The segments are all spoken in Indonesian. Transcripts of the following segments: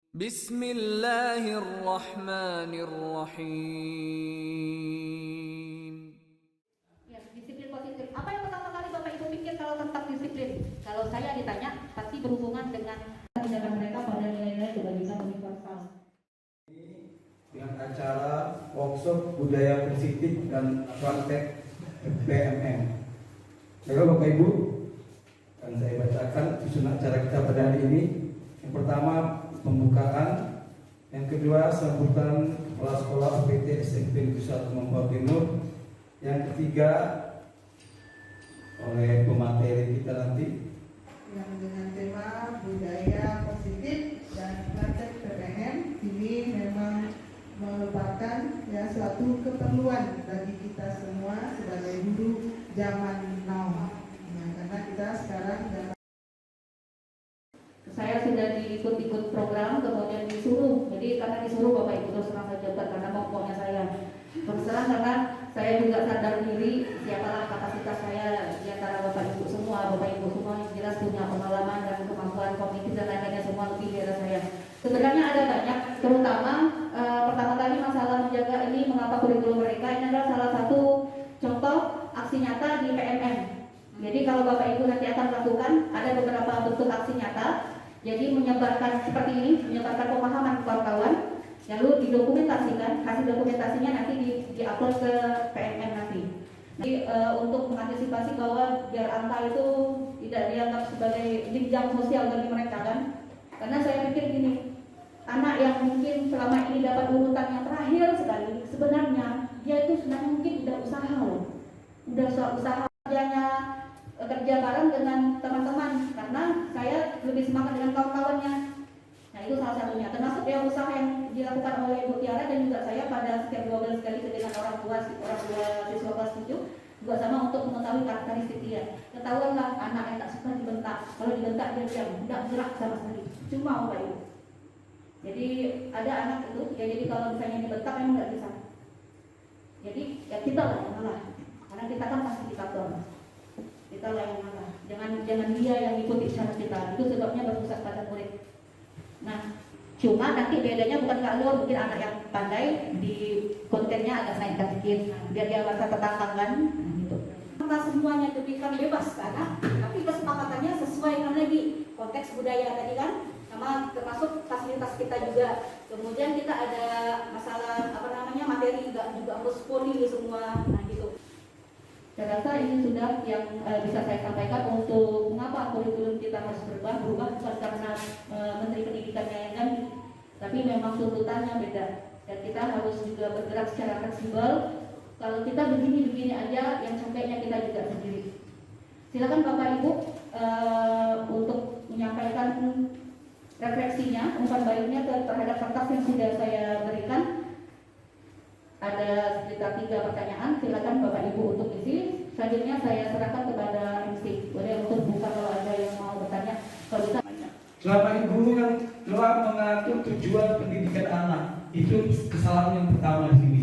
Bismillahirrahmanirrahim. Ya, disiplin positif. Apa yang pertama kali Bapak Ibu pikir kalau tentang disiplin? Kalau saya ditanya, pasti berhubungan dengan tindakan mereka pada nilai-nilai kebajikan universal. Dengan acara workshop budaya positif dan praktek PMM. Baiklah Bapak Ibu, dan saya bacakan susunan acara kita pada hari ini. Yang pertama pembukaan, yang kedua sambutan kepala sekolah PT SMP Negeri 1 Mampang Timur, yang ketiga oleh pemateri kita nanti yang dengan tema budaya positif dan praktek PPM. Ini memang merupakan suatu keperluan bagi kita semua sebagai guru zaman now. Karena kita sekarang Saya sudah diikut-ikut program, kemudian disuruh. Jadi karena disuruh Bapak Ibu terus terang saja, karena maunya saya. Terus terang karena saya juga sadar diri siapalah kapasitas saya di antara Bapak Ibu semua. Bapak Ibu semua jelas punya pengalaman dan kemampuan kognitif dan lain-lainnya semua lebih dari saya. Sebenarnya ada banyak, terutama pertama kali masalah menjaga ini mengapa kurikulum mereka ini adalah salah satu contoh aksi nyata di PMM. Jadi kalau Bapak Ibu nanti akan melakukan ada beberapa bentuk aksi nyata. Jadi menyebarkan seperti ini, menyebarkan pemahaman kawan-kawan, lalu didokumentasikan, hasil dokumentasinya nanti di-upload ke PMM nanti. Jadi untuk mengantisipasi bahwa biar angka itu tidak dianggap sebagai jenjang sosial bagi mereka kan. Karena saya pikir gini, anak yang mungkin selama ini dapat urutan yang terakhir sekali, sebenarnya dia itu sebenarnya mungkin udah usaha loh. Udah usaha kerjanya, kerja bareng dengan teman-teman, karena saya lebih semangat dengan kawan-kawannya. Nah itu salah satunya, termasuk yang usaha yang dilakukan oleh Ibu Tiara dan juga saya pada setiap 2 bulan sekali dengan orang tua siswa kelas 7 juga sama untuk mengetahui karakteristik dia. Ketahuanlah anak yang tak suka dibentak, kalau dibentak dia diam, tidak gerak sama sekali, cuma Bapak Ibu. Jadi ada anak itu, ya jadi kalau misalnya dibentak memang nggak bisa. Jadi ya kita lah yang ngalah, karena kita kan fasilitator. Kita lah yang ngalah, jangan dia yang ikuti cara kita. Itu sebabnya berpusat pada murid. Nah, cuma nanti bedanya bukan nggak luar, mungkin anak yang pandai di kontennya agak naikkan sedikit, biar dia merasa tertantangkan. Nah, gitu. Kita semuanya diberikan bebas karena, tapi kesepakatannya sesuai dengan lagi konteks budaya tadi kan, sama termasuk fasilitas kita juga. Kemudian kita ada masalah materi juga harus poli semua. Nah, gitu. Saya rasa ini sudah yang bisa saya sampaikan untuk mengapa kurikulum kita harus berubah bukan karena Menteri Pendidikannya yang ganti, tapi memang tuntutannya beda dan kita harus juga bergerak secara fleksibel. Kalau kita begini aja, yang sampainya kita juga sendiri. Silakan Bapak Ibu untuk menyampaikan refleksinya, umpan baliknya terhadap kertas yang sudah saya berikan. Ada sekitar 3 pertanyaan, silakan Bapak Ibu untuk isi. Selanjutnya saya serahkan kepada MC. Boleh untuk buka kalau ada yang mau bertanya. Kalau bisa banyak. selama guru yang telah mengatur tujuan pendidikan anak, itu kesalahan yang pertama di sini.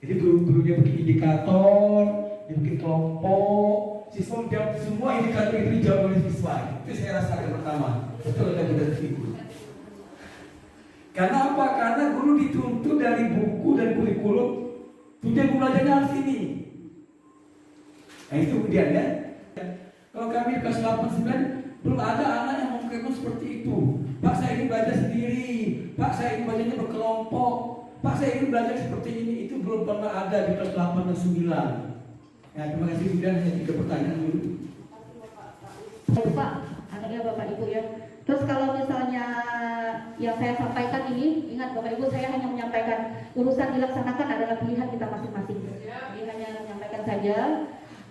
Jadi guru-gurunya bikin indikator, dia bikin kelompok, siswa menjawab semua indikator itu dijawab oleh siswa. Itu saya rasa yang pertama. Betul ada kita ibu. Karena apa? Karena guru dituntut dari buku dan kurikulum, tujuan belajarnya harus ini. Nah itu kemudian ya. Kalau kami kelas 8-9 belum ada anak yang mengklaim seperti itu. Pak saya ingin belajar sendiri, Pak saya ingin belajarnya berkelompok, Pak saya ingin belajar seperti ini. Itu belum pernah ada di kelas 8 dan 9. Ya terima kasih. Kemudian hanya 3 pertanyaan dulu. Pak, anaknya Bapak Ibu ya. Terus kalau misalnya yang saya sampaikan ini, ingat Bapak Ibu, saya hanya menyampaikan urusan dilaksanakan adalah pilihan kita masing-masing. Jadi hanya menyampaikan saja.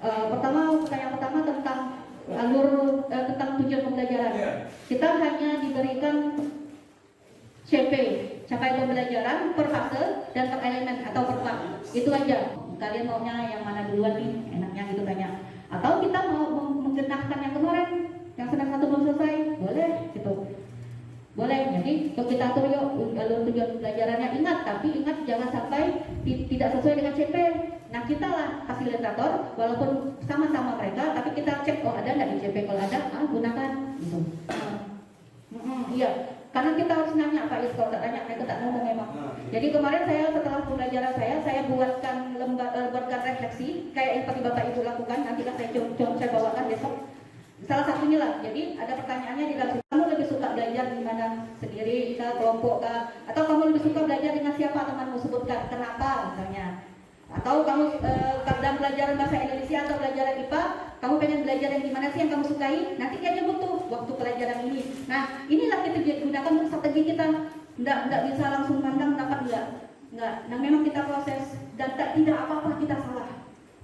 Pertanyaan pertama tentang alur tentang tujuan pembelajaran. Kita hanya diberikan CP, capaian pembelajaran per fase dan per elemen atau per bab. Itu aja. Kalian maunya yang mana duluan nih? Enaknya gitu banyak. Atau kita mau menggenapkan yang kemarin, yang sedang 1 belum selesai, boleh gitu. Boleh. Jadi kalau kita atur yuk alur tujuan pembelajarannya, tapi ingat jangan sampai tidak sesuai dengan CP. Nah kita lah fasilitator, walaupun sama-sama mereka, tapi kita cek ada nggak di CP. Kalau ada, gunakan gitu. Iya. Karena kita harus nanya Pak Is, kalau tak nanya mereka tak ngomong memang. Jadi kemarin saya setelah pembelajaran saya buatkan lembaga refleksi kayak yang seperti Bapak Ibu lakukan. Nanti saya bawakan besok. Salah satunya lah. Jadi ada pertanyaannya di dalam, kamu lebih suka belajar di mana, sendiri kah, kelompok kah, atau kamu lebih suka belajar dengan siapa, temanmu sebutkan kenapa misalnya. Atau kamu dalam pelajaran bahasa Indonesia atau pelajaran IPA, kamu pengen belajar yang gimana sih yang kamu sukai? Nanti dia butuh waktu pelajaran ini. Nah, inilah kita gunakan untuk strategi kita. Nggak bisa langsung mandang dapat enggak. Nah, memang kita proses dan tidak apa-apa kita salah.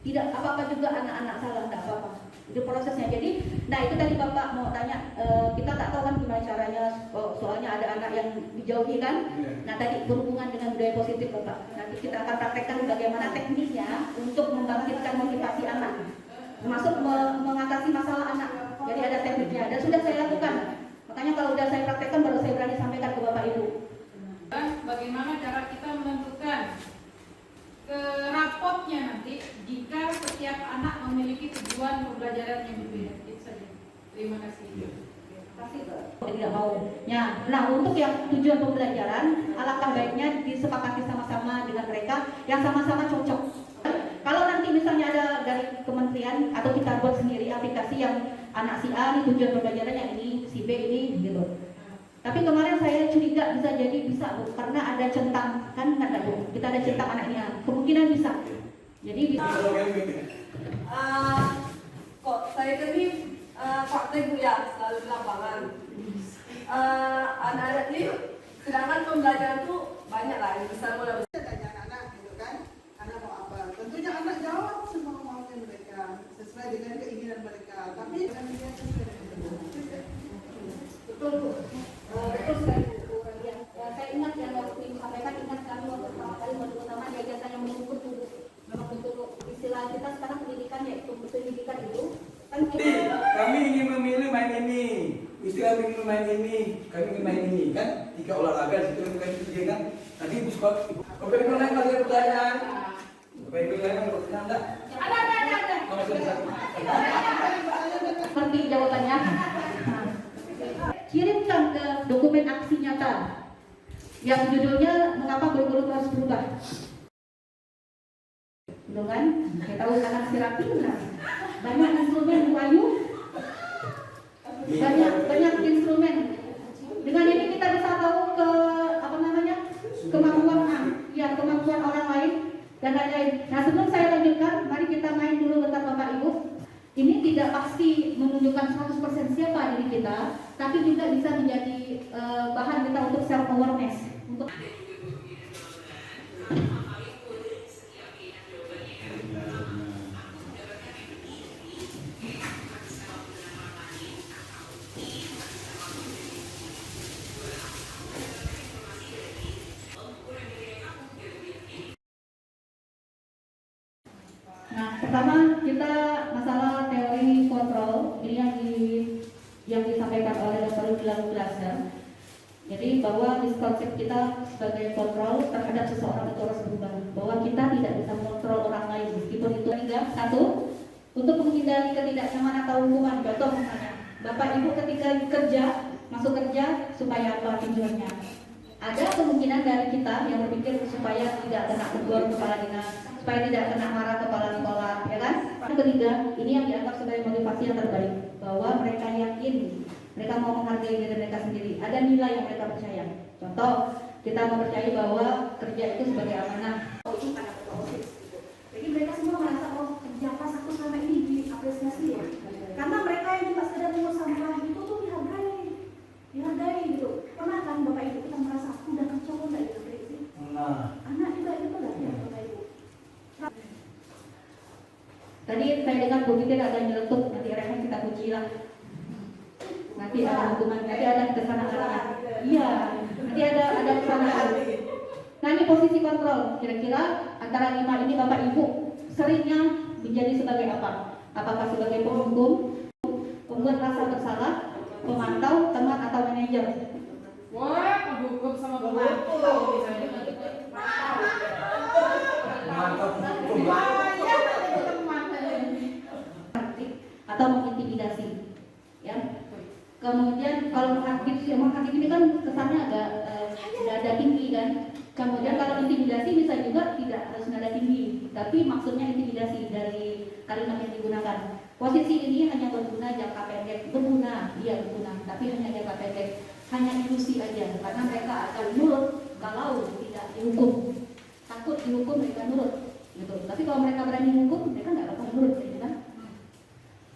Tidak apa-apa juga anak-anak salah, enggak apa-apa. Itu prosesnya. Jadi, nah itu tadi Bapak mau tanya, kita tak tahu kan gimana caranya, soalnya ada anak yang dijauhi kan. Nah tadi berhubungan dengan budaya positif Bapak. Nanti kita akan praktekkan bagaimana tekniknya untuk membangkitkan motivasi anak, termasuk mengatasi masalah anak. Jadi ada tekniknya dan sudah saya lakukan. Makanya kalau sudah saya praktekkan baru saya berani sampaikan ke Bapak Ibu. Dan bagaimana cara kita menentukan ke rapotnya nanti jika setiap anak memiliki tujuan pembelajaran yang berbeda. Itu saja. Terima kasih. Pasti tidak mau. Ya, nah untuk yang tujuan pembelajaran, alangkah baiknya disepakati sama-sama dengan mereka yang sama-sama cocok. Kalau nanti misalnya ada dari kementerian atau kita buat sendiri aplikasi yang anak si A ini tujuan pembelajarannya ini, si B ini gitu. Tapi kemarin saya curiga bisa Bu, karena ada centang kan nggak Bu, kita ada centang anaknya, kemungkinan bisa. Jadi bisa. Kok saya ini praktek Bu ya, selalu di lapangan. Anak-anak ini, sedangkan pembelajaran tuh banyak lah, yang besar mulai besar. Tanya anak gitu kan, anak mau apa? Tentunya anak jawab semua maunya mereka sesuai dengan keinginan mereka. Tapi dengan dia sesuai dengan Betul Bu. Betul sekali Bu. Ya, saya ingat yang waktu Ibu sampaikan, ingat kami waktu pertama kali modul utama diajarkan yang mengukur dulu. Memang betul istilah kita sekarang pendidikan ya, pendidikan itu kan Kami ingin memilih main ini, istri kami ingin main ini, kami ingin main ini kan? 3 olahraga situ kan itu kan? Nanti Ibu sekolah, Bapak Ibu lain kalau ada pertanyaan, Bapak Ibu lain kalau pertanyaan enggak? ada. Kalau sudah Seperti jawabannya. Kirimkan ke dokumen aksi nyata yang judulnya mengapa kurikulum harus berubah. Betul kan? Kita tahu anak si Rapina. Banyak instrumen Bu Ayu. Banyak instrumen. Dengan ini kita bisa tahu kemampuan orang lain dan lain-lain. Nah sebelum saya lanjutkan, mari kita main dulu bentar Bapak Ibu. Ini tidak pasti menunjukkan 100% siapa diri kita, tapi juga bisa menjadi bahan kita untuk self awareness. Untuk Nah, pertama kita masalah teori kontrol ini yang disampaikan oleh Dr. Wilam Glaser. Jadi bahwa miskonsep kita sebagai kontrol terhadap seseorang itu harus berubah. Bahwa kita tidak bisa mengontrol orang lain meskipun itu tidak. Satu, untuk menghindari ketidaknyamanan atau hukuman. Contoh misalnya, Bapak Ibu ketika masuk kerja supaya apa tujuannya? Ada kemungkinan dari kita yang berpikir supaya tidak kena tegur kepala dinas, supaya tidak kena marah kepala sekolah, ya kan? Yang ketiga, ini yang dianggap sebagai motivasi yang terbaik, bahwa mereka yakin, mereka mau menghargai diri mereka sendiri, ada nilai yang mereka percaya. Contoh, kita mempercayai bahwa kerja itu sebagai amanah. Oh, itu karena osis. Jadi mereka semua merasa, oh kerja pas aku selama ini diapresiasi ya. Karena mereka yang cuma sekedar mengurus sampah itu tuh dihargai gitu. Pernah kan Bapak Ibu kita merasa aku udah kerja kok nggak dihargai sih? Anak juga gitu kan ya Bapak Ibu. Tadi saya dengar Bu Titin agak nyeletuk, nanti rehat kita kunci lah. Nanti ada hukuman, nanti ada kesanaan. Iya, nanti ada kesanaan. Nah ini posisi kontrol, kira-kira antara 5 ini Bapak Ibu seringnya menjadi sebagai apa? Apakah sebagai penghukum, pembuat rasa bersalah, pemantau, teman atau manajer? Wah, penghukum sama pemantau. Atau mengintimidasi, ya. Kemudian kalau menghakimi ini kan kesan Kemudian kalau intimidasi bisa juga tidak harus nada tinggi, tapi maksudnya intimidasi dari kalimat yang digunakan. Posisi ini hanya berguna jangka pendek, iya berguna, tapi hanya jangka pendek, hanya ilusi aja, karena mereka akan nurut kalau tidak dihukum, takut dihukum mereka nurut, gitu. Tapi kalau mereka berani hukum, mereka nggak bakal nurut, gitu kan?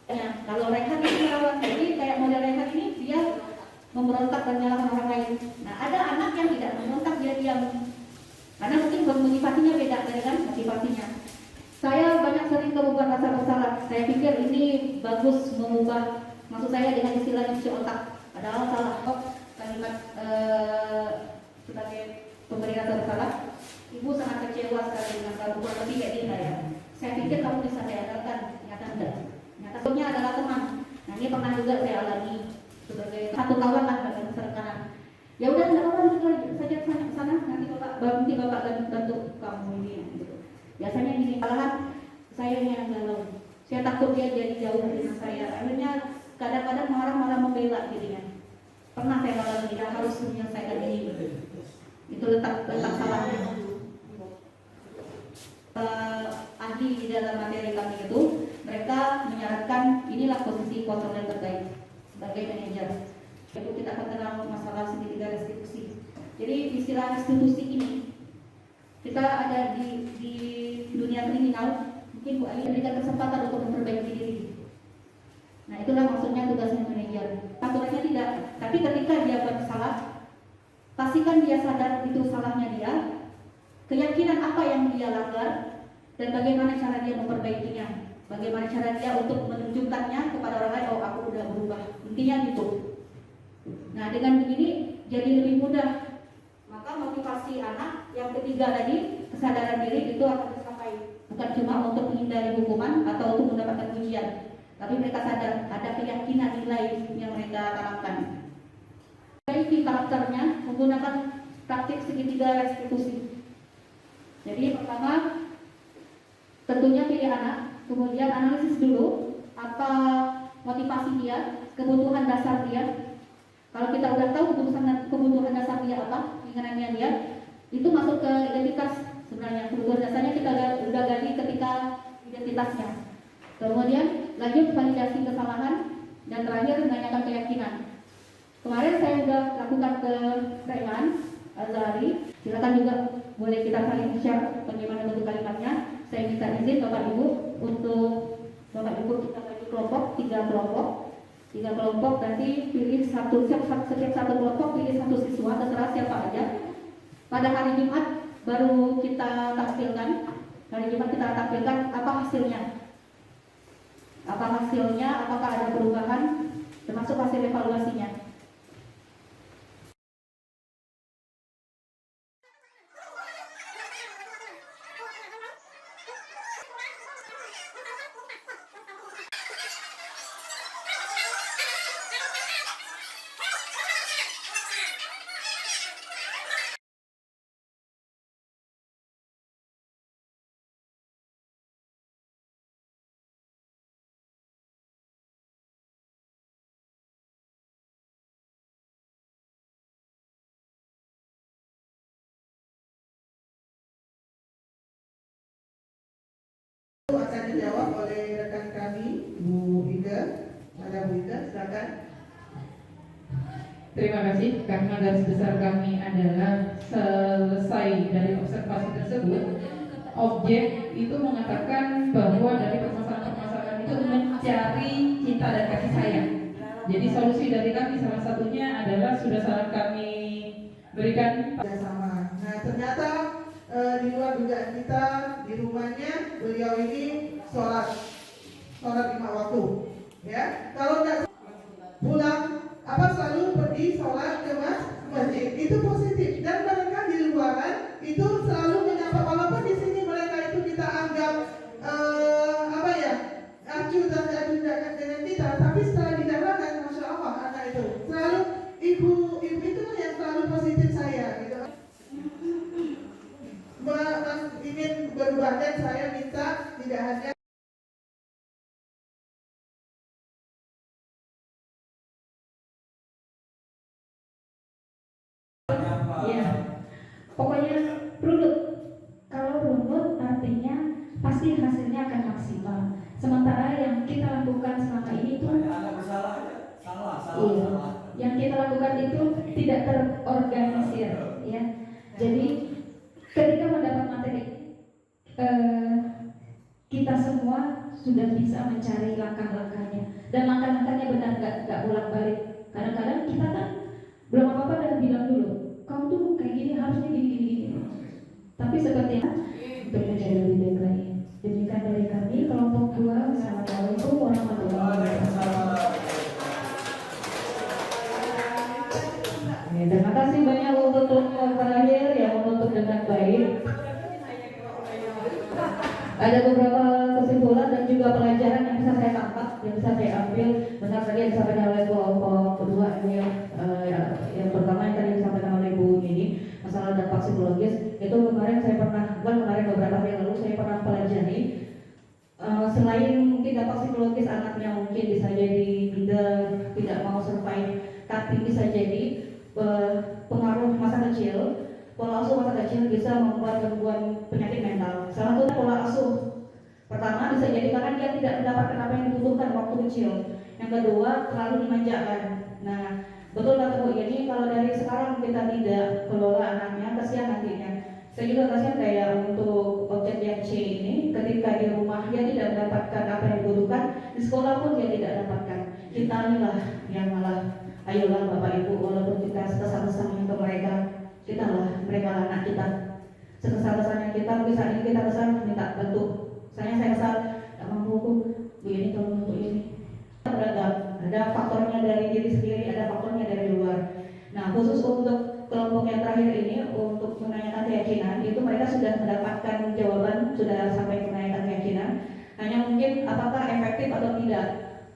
Ya, kalau Rehan ini melawan, jadi kayak model Rehan ini dia memberontak dan menyalahkan orang lain. Nah, ada anak yang tidak memberontak, dia diam. Karena mungkin motivasinya beda, kan motivasinya. Saya banyak sering membuat rasa bersalah. Saya pikir ini bagus mengubah, maksud saya dengan istilah cuci otak. Padahal salah. Kalimat sebagai pemberi rasa bersalah. Ibu sangat kecewa sekali dengan kamu, lebih kayak ini ya. Saya pikir kamu bisa saya andalkan, ternyata enggak. Ternyata sebelumnya adalah teman. Nah, ini pernah juga saya alami sebagai satu kawan lah dalam serekanan. Ya udah, enggak apa-apa, saja ke sana, nanti bapak bantu kamu ini, gitu. Biasanya gini, malahan saya yang galau. Saya takut dia jadi jauh dari saya. Akhirnya kadang-kadang malah membela dirinya. Pernah saya alami, tidak harus menyelesaikan ini, gitu. Itu letak salahnya. Ahli di dalam materi kami itu, mereka menyarankan inilah posisi konselor terbaik sebagai manajer. Itu kita akan kenal masalah segitiga restitusi. Jadi istilah restitusi ini kita ada di dunia kriminal, mungkin Bu Ali memberikan kesempatan untuk memperbaiki diri. Nah, itulah maksudnya tugasnya manajer. Aturannya tidak, tapi ketika dia bersalah, pastikan dia sadar itu salahnya dia, keyakinan apa yang dia langgar, dan bagaimana cara dia memperbaikinya, bagaimana cara dia untuk menunjukkannya kepada orang lain, oh aku udah berubah. Intinya gitu. Nah, dengan begini jadi lebih mudah. Maka motivasi anak yang ketiga tadi, kesadaran diri itu akan tercapai. Bukan cuma untuk menghindari hukuman atau untuk mendapatkan pujian, tapi mereka sadar ada keyakinan nilai yang mereka tanamkan. Perbaiki karakternya menggunakan praktik segitiga restitusi. Jadi pertama, tentunya pilih anak, kemudian analisis dulu apa motivasi dia, kebutuhan dasar dia. Kalau kita udah tahu kebutuhan dasar dia apa, keinginannya dia, itu masuk ke identitas sebenarnya. Kebutuhan dasarnya kita udah gali ketika identitasnya. Kemudian lanjut validasi kesalahan, dan terakhir menanyakan keyakinan. Kemarin saya sudah lakukan ke Rehan Azhari. Silakan juga boleh kita saling share bagaimana bentuk kalimatnya. Saya minta izin Bapak Ibu untuk Bapak Ibu kita bagi kelompok, tiga kelompok, nanti pilih setiap satu kelompok pilih satu siswa, terserah siapa aja. Pada hari Jumat baru kita tampilkan, apa hasilnya, apakah ada perubahan, termasuk hasil evaluasinya. Akan dijawab oleh rekan kami, Bu Ida. Ada Bu Ida, silakan. Terima kasih, karena garis besar kami adalah selesai dari observasi tersebut, objek itu mengatakan bahwa dari permasalahan-permasalahan itu mencari cinta dan kasih sayang. Jadi solusi dari kami salah satunya adalah sudah kami berikan Sama. Nah, ternyata di luar dugaan kita, di rumahnya beliau ini sholat 5 waktu. Ya, kalau nggak pulang selalu pergi sholat ke masjid, itu positif. Dan mereka di luaran itu selalu menyapa, walaupun di sini mereka itu kita anggap acu dan dengan kita, tapi setelah di jalanan, masya Allah, anak itu selalu ibu itu yang selalu positif saya gitu. Ingin berubah, dan saya minta tidak hanya pokoknya runut. Kalau runut artinya pasti hasilnya akan maksimal. Sementara yang kita lakukan selama ini itu Anak bersalah ya? Salah. iya, yang kita lakukan itu tidak terorganisir, ya. Jadi ketika mendapat materi, kita semua sudah bisa mencari langkah-langkahnya, dan langkah-langkahnya benar, nggak bolak-balik. Kadang-kadang kita kan belum apa-apa dan bilang dulu, kamu tuh kayak gini, harusnya gini. Tapi seperti untuk menjadi lebih baik lagi. Demikian dari kami kelompok 2. Wassalamualaikum warahmatullahi wabarakatuh. Terima kasih banyak untuk kelompok terakhir yang menutup dengan baik. Ada beberapa kesimpulan dan juga pelajaran yang bisa saya tangkap, yang bisa saya ambil. Benar tadi yang disampaikan oleh kelompok kedua ini, yang pertama yang tadi disampaikan oleh Bu ini masalah dampak psikologis. Itu kemarin saya pernah, beberapa hari lalu saya pernah pelajari. Selain mungkin dampak psikologis anaknya mungkin bisa jadi minder, tidak mau survive, tapi bisa jadi pengaruh masa kecil. Pola asuh masa kecil bisa membuat gangguan penyakit mental. Salah satu pola asuh pertama bisa jadi karena dia tidak mendapatkan apa yang dibutuhkan waktu kecil. Yang kedua, terlalu dimanjakan. Nah, betul kata Bu Yani, kalau dari sekarang kita tidak kelola anaknya, kasihan nantinya. Saya juga kasihan kayak untuk objek yang C ini, ketika di rumah dia tidak mendapatkan apa yang dibutuhkan, di sekolah pun dia tidak dapatkan. Kita inilah yang malah, ayolah Bapak Ibu, walaupun kita sebesar-besarnya ke mereka, kita lah, mereka lah anak kita. Sebesar-besarnya kita, mungkin saat ini kita besar minta bantu. Saya besar, tidak mampu Bu ini tolong untuk ini. Beragam, ada faktornya dari diri sendiri, ada faktornya dari luar. Nah, khusus untuk kelompok yang terakhir ini, untuk menanyakan keyakinan, itu mereka sudah mendapatkan jawaban, sudah sampai menanyakan keyakinan. Hanya mungkin apakah efektif atau tidak.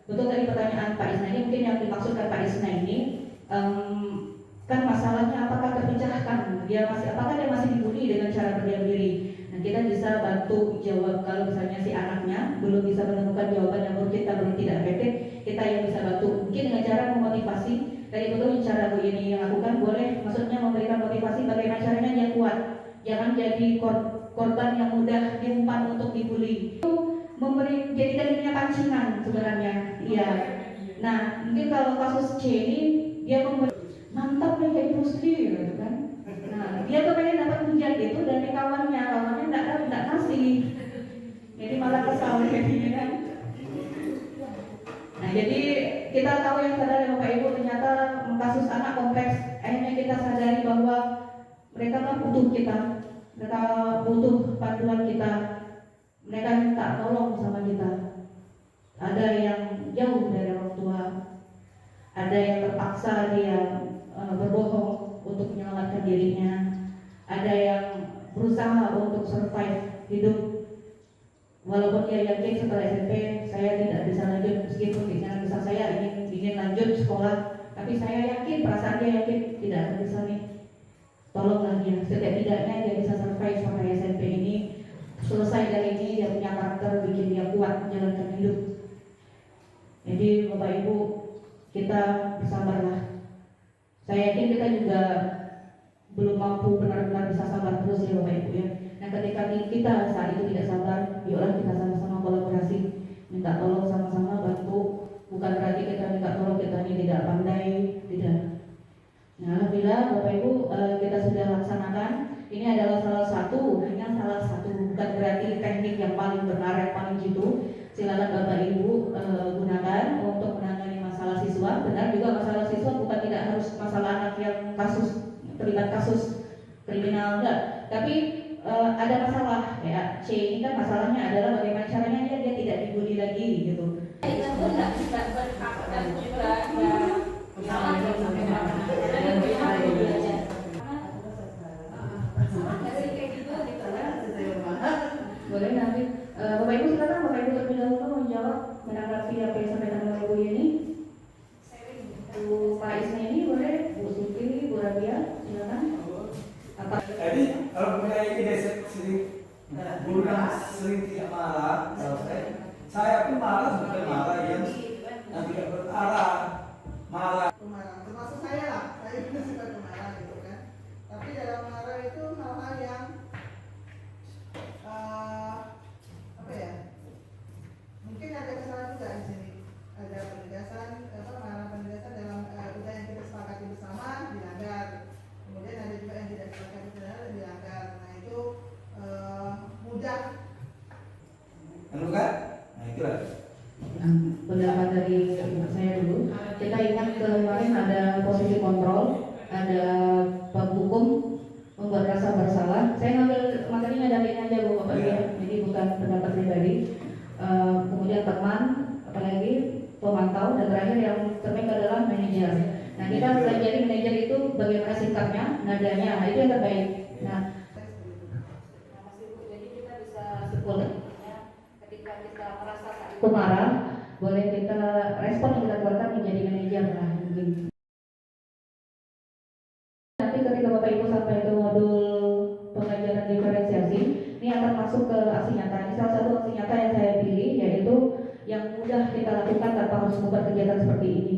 Betul tadi pertanyaan Pak Isna ini, mungkin yang dimaksudkan Pak Isna ini, kan masalahnya apakah terpecahkan, apakah dia masih dibully dengan cara berdiam diri. Nah, kita bisa bantu jawab. Kalau misalnya si anaknya belum bisa menemukan jawaban yang menurut kita belum tidak efektif, kita yang bisa bantu mungkin dengan cara memotivasi. Dari betul cara Bu ini yang lakukan, boleh maksudnya memberikan motivasi bagaimana caranya dia kuat, jangan jadi korban yang mudah diumpan untuk dibully. Itu jadikan dirinya pancingan sebenarnya. Iya. Nah, mungkin kalau kasus C ini dia mantap nih kayak Bruce Lee gitu kan. Nah, dia tuh pengen dapat pujian gitu dari kawannya enggak kasih. Jadi malah kesal jadinya kan. Nah, jadi kita tahu yang sadar ya Bapak Ibu, ternyata kasus anak kompleks. Akhirnya kita sadari bahwa mereka kan butuh kita. Mereka butuh bantuan kita. Mereka minta tolong sama kita. Ada yang jauh dari orang tua. Ada yang terpaksa dia berbohong untuk menyelamatkan dirinya. Ada yang berusaha untuk survive hidup, walaupun dia yakin setelah SMP saya tidak bisa lanjut, meskipun dengan besar saya ingin lanjut sekolah, tapi saya yakin, perasaan dia yakin tidak akan bisa nih. Tolonglah dia, setidaknya dia bisa survive sampai SMP ini, selesai dari ini dia punya karakter, bikin dia kuat menjalankan hidup. Jadi Bapak Ibu, kita bersabarlah. Saya yakin kita juga belum mampu benar-benar bisa sabar terus ya Bapak Ibu ya. Nah, ketika kita saat itu tidak sabar, yuklah kita sama-sama kolaborasi, minta tolong sama-sama, bantu. Bukan berarti kita minta tolong kita ini tidak pandai, tidak. Nah, alhamdulillah Bapak Ibu, kita sudah laksanakan. Ini adalah hanya salah satu, bukan berarti teknik yang paling benar, yang paling jitu. Silakan Bapak Ibu gunakan untuk menangani masalah siswa. Benar juga masalah siswa bukan tidak harus masalah anak yang terlibat kasus kriminal, enggak. Tapi ada masalah ya. C ini kan masalahnya adalah bagaimana caranya dia tidak dibully lagi gitu. Itu pun tidak bisa berhakkan juga ya. Sama sampai mana? Dan bisa belajar. Sama nggak sih kayak gitu kan? Boleh nanti Bapak Ibu silakan, Bapak Ibu terlebih dahulu menjawab menanggapi apa yang disampaikan oleh Bu Yeni. Bu Pak Isna ini boleh, Bu Siti, Bu Rabia, silakan. Apa? Jadi kalau punya ini sering bulan sering tidak marah, saya pun marah bukan marah yang tidak berarah, marah. Pemarah, termasuk saya lah, saya juga suka pemarah gitu kan. Tapi dalam marah itu hukum membuat rasa bersalah. Saya ngambil materinya dari ini aja Bu Bapak ya, jadi bukan pendapat pribadi. Kemudian teman, apalagi pemantau, dan terakhir yang terbaik adalah manajer. Nah kita belajar manajer itu bagaimana sikapnya, nadanya, nah itu yang terbaik. Nah masih Bu, jadi kita bisa simpulkan ketika kita merasa saat itu marah, boleh kita respon yang kita keluarkan menjadi manajer lah mungkin. Nanti ketika Bapak Ibu sampai ke modul pengajaran diferensiasi, ini akan masuk ke aksi nyata. Ini salah satu aksi nyata yang saya pilih, yaitu yang mudah kita lakukan tanpa harus membuat kegiatan seperti ini.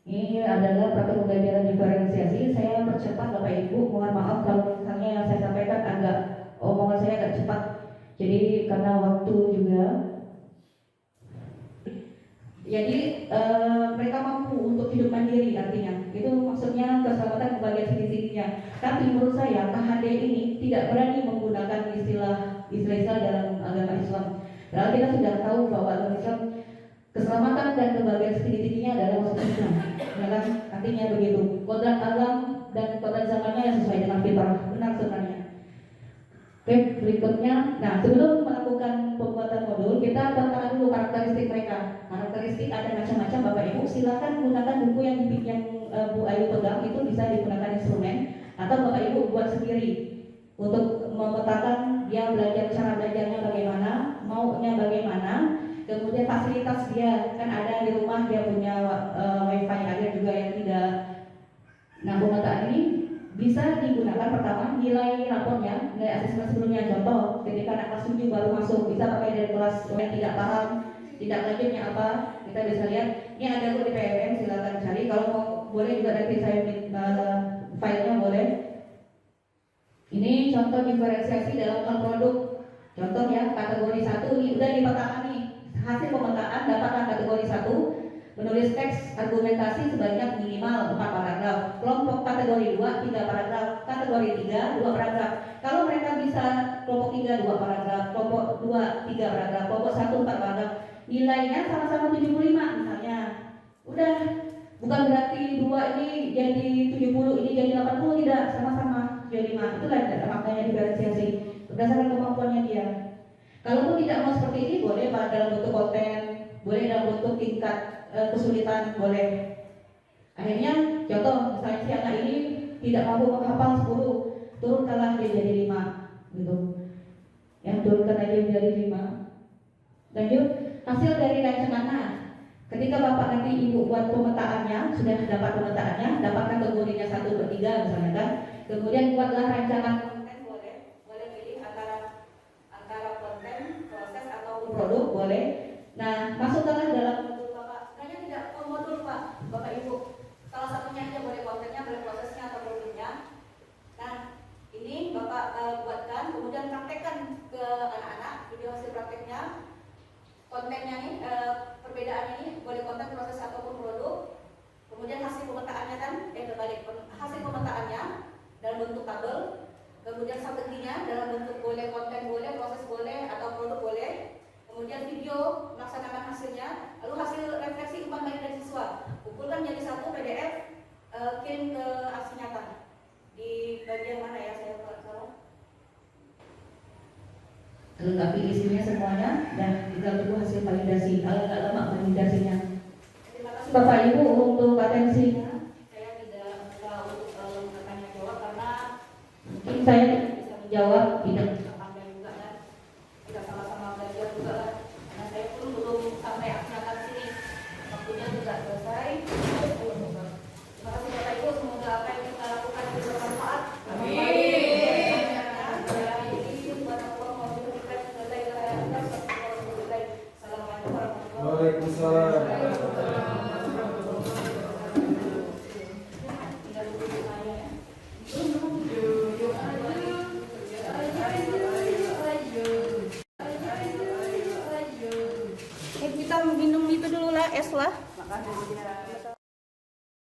Ini adalah praktek pembelajaran diferensiasi. Saya percepat Bapak Ibu, mohon maaf kalau misalnya yang saya sampaikan agak omongan saya agak cepat. Jadi karena waktu juga. Jadi mereka mampu untuk hidup mandiri, artinya itu maksudnya keselamatan bagian sisi-sisinya. Tapi menurut saya KHD ini tidak berani menggunakan istilah dalam agama Islam. Lalu kita sudah tahu bahwa agama Islam keselamatan dan kebahagiaan tinggi-tingginya adalah maksud Islam. Kan? Artinya begitu. Kodrat alam dan kodrat zamannya yang sesuai dengan fitrah. Benar sebenarnya. Oke, berikutnya. Nah, sebelum melakukan pembuatan modul, kita tentang dulu karakteristik mereka. Karakteristik ada macam-macam Bapak Ibu. Silakan gunakan buku yang Bu Ayu pegang, itu bisa digunakan instrumen atau Bapak Ibu buat sendiri untuk memetakan dia belajar, cara belajarnya bagaimana, maunya bagaimana, kemudian fasilitas dia, kan ada di rumah dia punya wifi, ada juga yang tidak. Nah, pemetaan ini bisa digunakan pertama nilai rapornya, nilai asesmen sebelumnya. Contoh, ketika anak kelas 7 baru masuk, bisa pakai dari kelas yang tidak paham, tidak lanjutnya apa, kita bisa lihat. Ini ada di PMM, silakan cari. Kalau mau boleh juga nanti saya filenya boleh. Ini contoh diferensiasi dalam hal produk. Contoh ya, kategori 1 ini udah dipetakan nih. Hasil pemetaan dapatkan kategori 1, menulis teks argumentasi sebanyak minimal 4 paragraf. Kelompok kategori 2 3 paragraf, kategori 3 2 paragraf. Kalau mereka bisa kelompok 3 2 paragraf, kelompok 2 3 paragraf, kelompok 1 4 paragraf, nilainya sama-sama 75 misalnya. Udah, bukan berarti 2 ini jadi 70, ini jadi 80, tidak, sama-sama 75. Itulah maknanya diferensiasi berdasarkan kemampuannya dia. Kalaupun tidak mau seperti ini, boleh dalam bentuk konten, boleh dalam bentuk tingkat kesulitan, boleh. Akhirnya contoh misalnya si anak ini tidak mampu menghafal 10, turunkanlah dia jadi 5 gitu. Yang turunkan aja jadi 5. Lanjut, hasil dari rancangan. Nah, ketika Bapak nanti Ibu buat pemetaannya, sudah dapat pemetaannya, dapat kategorinya 1 per 3 misalnya kan. Kemudian buatlah rancangan konten, boleh pilih antara konten, proses atau produk, boleh. Nah, masukkanlah dalam modul Bapak. Sebenarnya tidak modul Pak, Bapak Ibu. Salah satunya aja boleh kontennya, boleh prosesnya atau produknya. Nah, ini Bapak buatkan, kemudian praktekkan ke anak-anak video hasil prakteknya. Kontennya nih, perbedaan ini boleh konten, proses ataupun produk. Kemudian hasil pemetaannya kan, berbalik hasil pemetaannya dalam bentuk tabel. Kemudian strateginya dalam bentuk boleh konten, boleh proses, boleh atau produk, boleh. Kemudian video melaksanakan hasilnya, lalu hasil refleksi umpan balik dari siswa, kumpulkan jadi satu PDF, kirim ke aksi nyata. Di bagian mana ya saya salah? Lengkapi isinya semuanya dan tinggal tunggu hasil validasi. Kalau nggak lama validasinya. Terima kasih Bapak Ibu untuk atensinya. Saya tidak tahu bertanya jawab karena mungkin saya tidak bisa menjawab, tidak bisa pandai juga kan. Kita sama-sama belajar juga kan. Karena saya pun belum sampai aksi nyata sini. Waktunya sudah selesai. Terima kasih Bapak Ibu. Semoga apa yang kita lakukan bisa bermanfaat. Amin. Waalaikumsalam. Kita minum itu dulu lah, es lah.